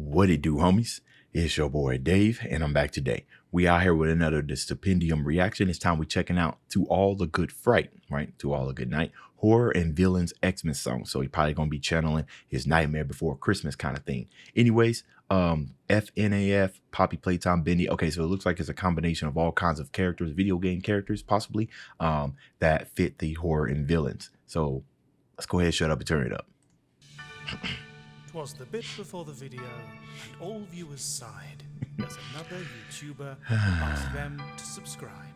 What it do, homies? It's your boy Dave, and I'm back today. We out here with another the Stupendium reaction. It's time we checking out To All the Good Fright, right? To All the Good Night, horror and villains Xmas song. So he probably gonna be channeling his Nightmare Before Christmas kind of thing. Anyways, FNAF, Poppy, Playtime, Bendy. Okay, so it looks like it's a combination of all kinds of characters, video game characters, possibly, that fit the horror and villains. So let's go ahead, shut up, and turn it up. 'Twas the bit before the video, and all viewers sighed as another YouTuber asked them to subscribe.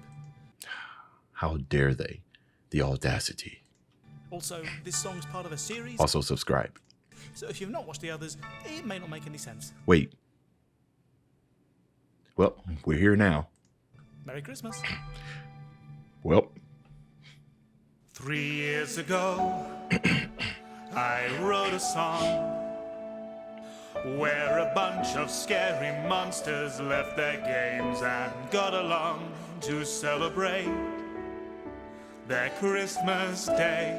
How dare they? The audacity. Also, this song's part of a series, Also subscribe. so if you've not watched the others, it may not make any sense. Wait. Well, we're here now. Merry Christmas. Well, 3 years ago, I wrote a song where a bunch of scary monsters left their games and got along to celebrate their Christmas day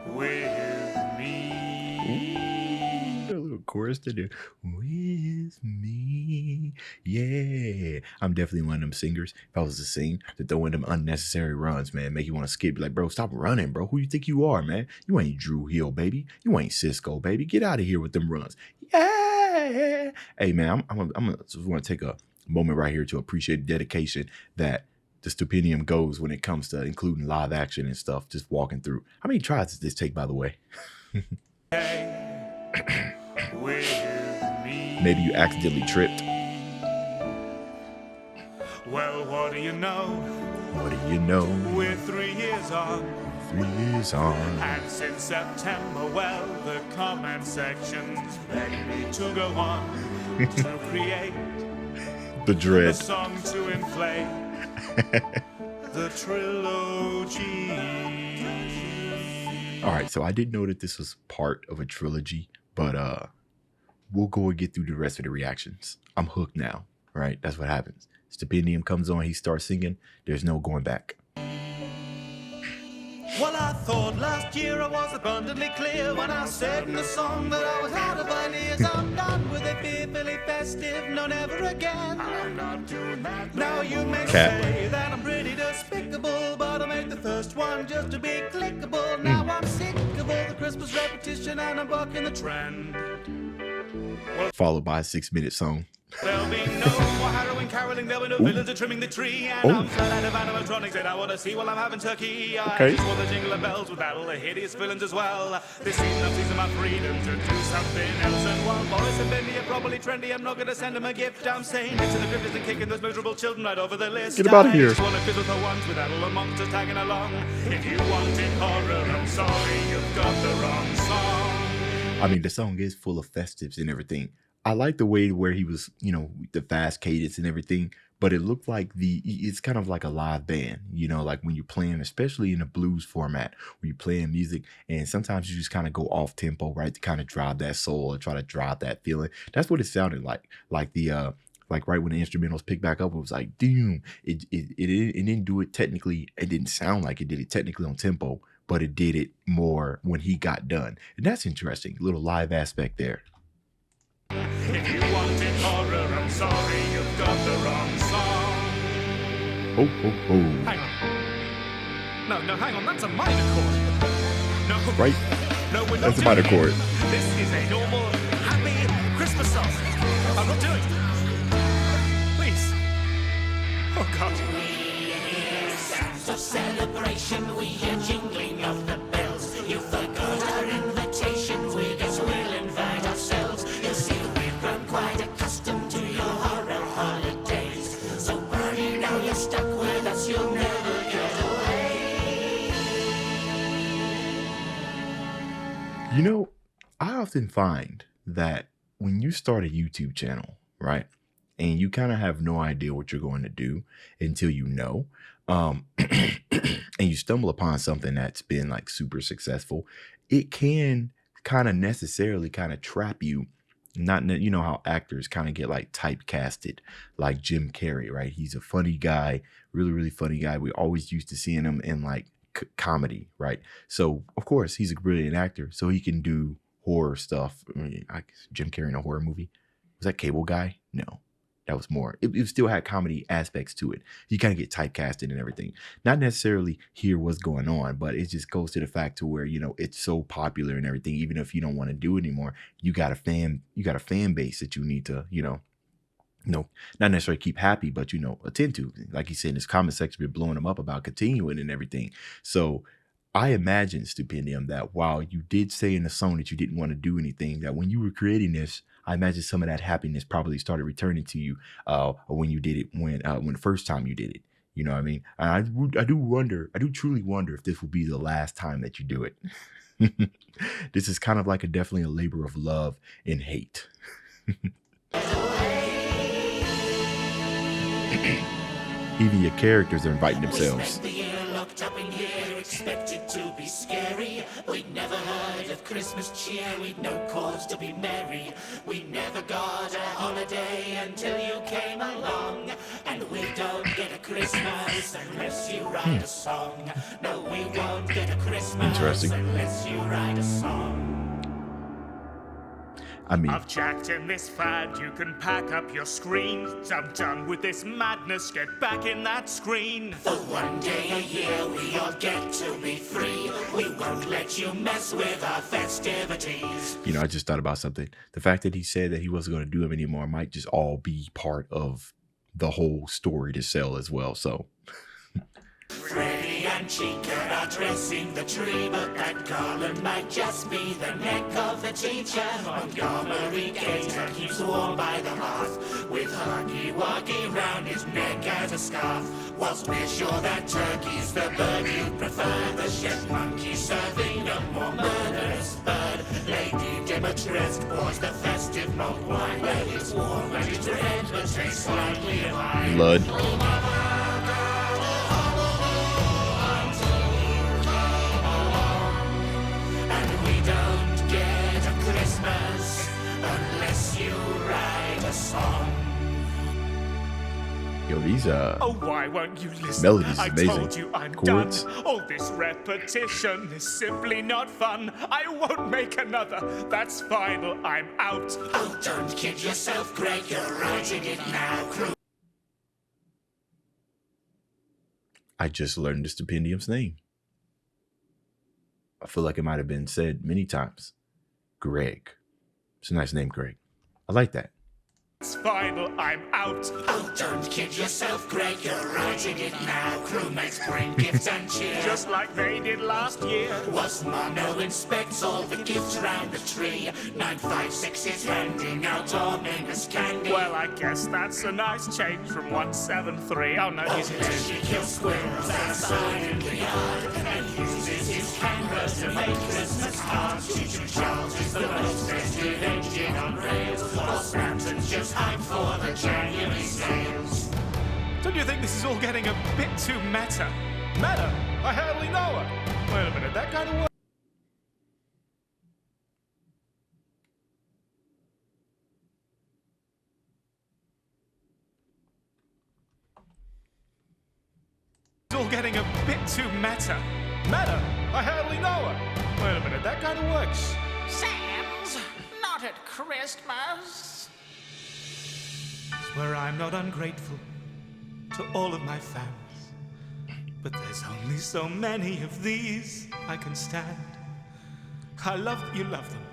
with me. a little chorus to do. With me. Yeah. I'm definitely one of them singers. If I was to sing, to throw in them unnecessary runs, man. Make you want to skip. Like, bro, stop running, bro. Who you think you are, man? You ain't Drew Hill, baby. You ain't Cisco, baby. Get out of here with them runs. Yeah. Hey, man, I'm just want to take a moment right here to appreciate the dedication that the Stupendium goes when it comes to including live action and stuff, just walking through. How many tries does this take, by the way? Maybe you accidentally tripped. Well, what do you know? What do you know? We're 3 years on, 3 years on. and since September, well, the comment section's begging me to go on to create The a dread. song to inflate the trilogy. All right, so I didn't know that this was part of a trilogy, but we'll go and get through the rest of the reactions. I'm hooked now, right? That's what happens. Stupendium comes on, he starts singing. There's no going back. Well, I thought last year I was abundantly clear when I said in the song that I was out of ideas. I'm done with it, fearfully festive, no, never again. I'm not doing that. Now you may say that I'm pretty despicable, but I made the first one just to be clickable. Now I'm sick of all the Christmas repetition and I'm bucking the trend. Followed by a 6-minute song. There'll be no more harrowing caroling, there'll be no villains are trimming the tree. And I'm flat out of animatronics that I want to see while I'm having turkey. I just want the jingle of bells without all the hideous villains as well. This season I'm seizing my freedom to do something else. And while Boris and Bendy are probably trendy, I'm not going to send them a gift. I'm saying it to the griffins and kicking those miserable children right over the list. Get them out of here. I just want to fiddle for once without all the monsters tagging along. If you wanted horror, I'm sorry, you've got the wrong song. I mean, the song is full of festives and everything. I like the way where he was, you know, the fast cadence and everything, but it looked like it's kind of like a live band, you know, like when you're playing, especially in a blues format, where you're playing music and sometimes you just kind of go off tempo, right, to kind of drive that soul or try to drive that feeling. That's what it sounded like the, like right when the instrumentals picked back up, it was like, damn, it didn't do it technically. It didn't sound like it did it technically on tempo, but it did it more when he got done. And that's interesting, little live aspect there. If you wanted horror, I'm sorry, you've got the wrong song. Oh, oh, oh. Hang on. No, hang on, that's a minor chord. No. Right? No, we're not That's a minor doing chord. it. This is a normal, happy Christmas song. I'm not doing it. Please. Oh, God. Of celebration, we hear jingling of the bells. You forgot our invitation, we guess we'll invite ourselves. You see, we've grown quite accustomed to your horror holidays. So Bernie, now you're stuck with us, you'll never get away. You know, I often find that when you start a YouTube channel, right, and you kind of have no idea what you're going to do until you know, and you stumble upon something that's been like super successful, it can kind of necessarily kind of trap you. Not, you know how actors kind of get like typecasted, like Jim Carrey, right? He's a funny guy, really, really funny guy. We always used to seeing him in like comedy, right? So of course he's a brilliant actor, so he can do horror stuff. I mean, Jim Carrey in a horror movie. Was that Cable Guy? No, that was more. It still had comedy aspects to it. You kind of get typecasted and everything. Not necessarily hear what's going on, but it just goes to the fact to where, you know, it's so popular and everything. Even if you don't want to do it anymore, you got a fan base that you need to, not necessarily keep happy, but, attend to. Like he said, his comment section been blowing him up about continuing and everything. So I imagine, Stupendium, that while you did say in the song that you didn't want to do anything, that when you were creating this, I imagine some of that happiness probably started returning to you when you did it, when the first time you did it. You know what I mean? And I do truly wonder if this will be the last time that you do it. This is kind of like definitely a labor of love and hate. Even your characters are inviting themselves. Expected to be scary. We'd never heard of Christmas cheer. We'd no cause to be merry. We never got a holiday until you came along. And we don't get a Christmas unless you write a song. No, we won't get a Christmas unless you write a song. I mean, I've checked in this fad, you can pack up your screens. I'm done with this madness, get back in that screen. For one day a year we all get to be free. We won't let you mess with our festivities. I just thought about something. The fact that he said that he wasn't going to do them anymore might just all be part of the whole story to sell as well. So Freddie and Chica are dressing the tree, but that garland might just be the neck of the teacher. Montgomery Gator keeps warm by the hearth, with Huggy Wuggy round his neck as a scarf. Whilst we're sure that turkey's the bird you prefer, the chef monkey serving a more murderous bird. Lady Demetress pours the festive malt wine, but it's warm and it's red, but tastes slightly of iron. blood. Unless you write a song. Yo, these Oh, why won't you listen? melodies is I amazing. told you I'm Chords. done. All this repetition is simply not fun. I won't make another. That's final. I'm out. Oh, don't kid yourself, Greg. You're writing it now, crew. I just learned the Stupendium's name. I feel like it might have been said many times. Greg. It's a nice name, Greg. I like that. It's final. I'm out. Oh, don't kid yourself, Greg. You're writing it now. Crewmates bring gifts and cheer. Just like they did last year. Was Mono inspects all the gifts round the tree. 956 is handing out ominous candy. Well, I guess that's a nice change from 173. Oh, no, he's Then she kills squirrels outside in the yard and uses his camera to make Christmas cards. Choo-choo Charles is the most festive engine on rails, while Scranton's just hype for the January sales. Don't you think this is all getting a bit too meta? Meta? I hardly know her. Wait a minute, that kind of work. It's all getting a bit too meta. Meta? I hardly know her. Wait a minute, that kind of works. Sam's not at Christmas. Swear I'm not ungrateful to all of my fans, but there's only so many of these I can stand. I love that you love them.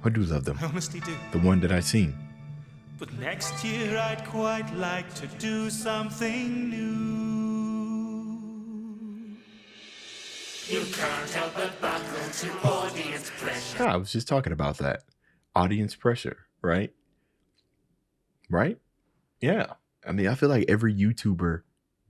I do love them. I honestly do. The one that I seen. But next year I'd quite like to do something new. You can't help but buckle to audience pressure. Yeah, I was just talking about that. Audience pressure, right? Right? Yeah. I mean, I feel like every YouTuber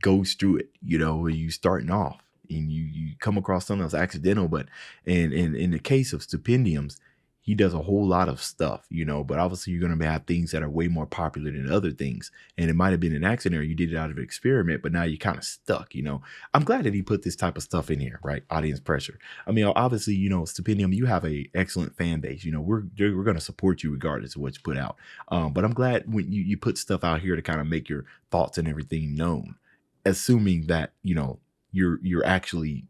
goes through it, when you starting off and you come across something that's accidental, but in the case of Stupendiums, he does a whole lot of stuff, but obviously you're going to have things that are way more popular than other things. And it might have been an accident or you did it out of an experiment, but now you're kind of stuck, I'm glad that he put this type of stuff in here, right? Audience pressure. I mean, obviously, Stupendium, you have a excellent fan base. We're going to support you regardless of what you put out. But I'm glad when you put stuff out here to kind of make your thoughts and everything known, assuming that, you're actually,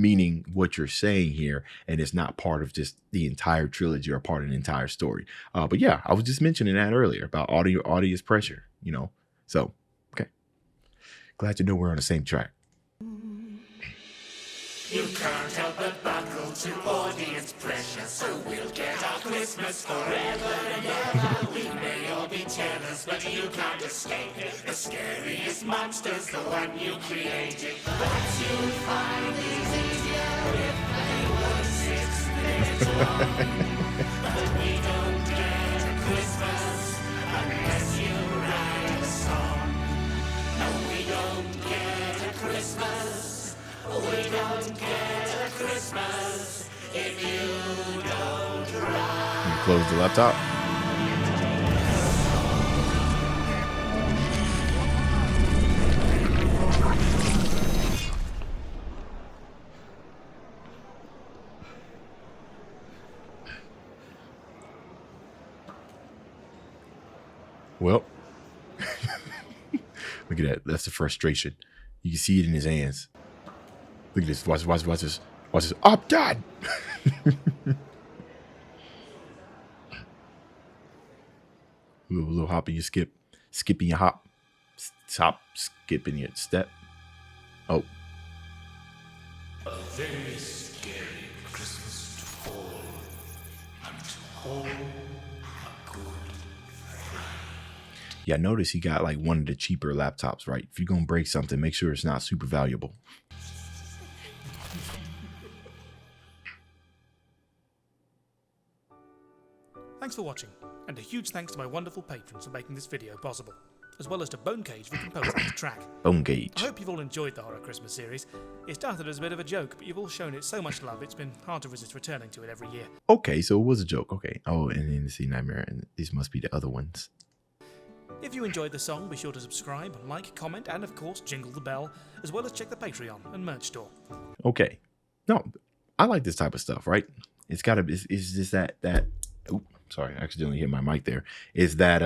meaning what you're saying here, and it's not part of just the entire trilogy or part of the entire story. But yeah, I was just mentioning that earlier about audience pressure, you know. So, okay. Glad to know we're on the same track. You can't help but buckle to audience pressure, so we'll get our Christmas forever and ever. We may all be jealous, but you can't escape it. The scariest monster's the one you created. Perhaps you'll find these easier if they were 6 minutes long. But we don't get a Christmas unless you write a song. No, we don't get a Christmas. We don't get a Christmas if you don't write. Close the laptop. Well, look at that. That's the frustration. You can see it in his hands. Look at this. Watch this. Watch this. I'm done. little hopping you skip. Skipping your hop. Stop skipping your step. Oh. A very scary Christmas to fall, and to hold a good friend. Yeah, notice he got like one of the cheaper laptops, right? If you're going to break something, make sure it's not super valuable. Thanks for watching, and a huge thanks to my wonderful patrons for making this video possible, as well as to Bonecage for composing the track. Bonecage. I hope you've all enjoyed the Horror Christmas series. It started as a bit of a joke, but you've all shown it so much love it's been hard to resist returning to it every year. Okay, so it was a joke. Okay. Oh, and then see Nightmare, and these must be the other ones. If you enjoyed the song, be sure to subscribe, like, comment, and of course jingle the bell, as well as check the Patreon and merch store. Okay. No, I like this type of stuff, right? It's gotta be, it's just that, oh, sorry, I accidentally hit my mic there. Is that,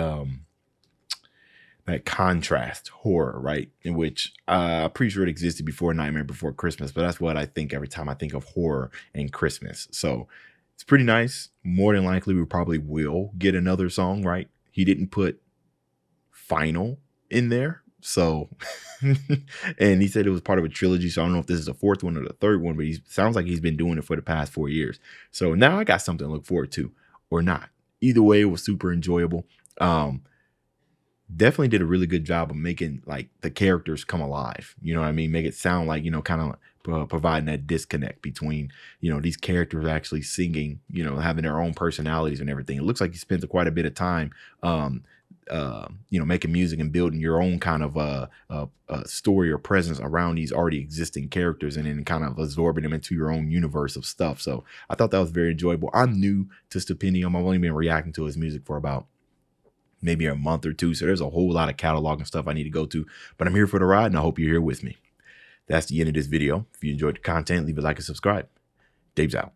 that contrast horror, right? In which I'm pretty sure it existed before Nightmare Before Christmas, but that's what I think every time I think of horror and Christmas. So it's pretty nice. More than likely, we probably will get another song, right? He didn't put final in there. So, and he said it was part of a trilogy. So I don't know if this is the fourth one or the third one, but he sounds like he's been doing it for the past 4 years. So now I got something to look forward to, or not. Either way, it was super enjoyable. Definitely did a really good job of making like the characters come alive. You know what I mean? Make it sound like, you know, kind of providing that disconnect between, you know, these characters actually singing, you know, having their own personalities and everything. It looks like he spent quite a bit of time, you know, making music and building your own kind of story or presence around these already existing characters, and then kind of absorbing them into your own universe of stuff. So I thought that was very enjoyable. I'm new to Stupendium. I've only been reacting to his music for about maybe a month or two. So there's a whole lot of catalog and stuff I need to go to, but I'm here for the ride, and I hope you're here with me. That's the end of this video. If you enjoyed the content, leave a like and subscribe. Dave's out.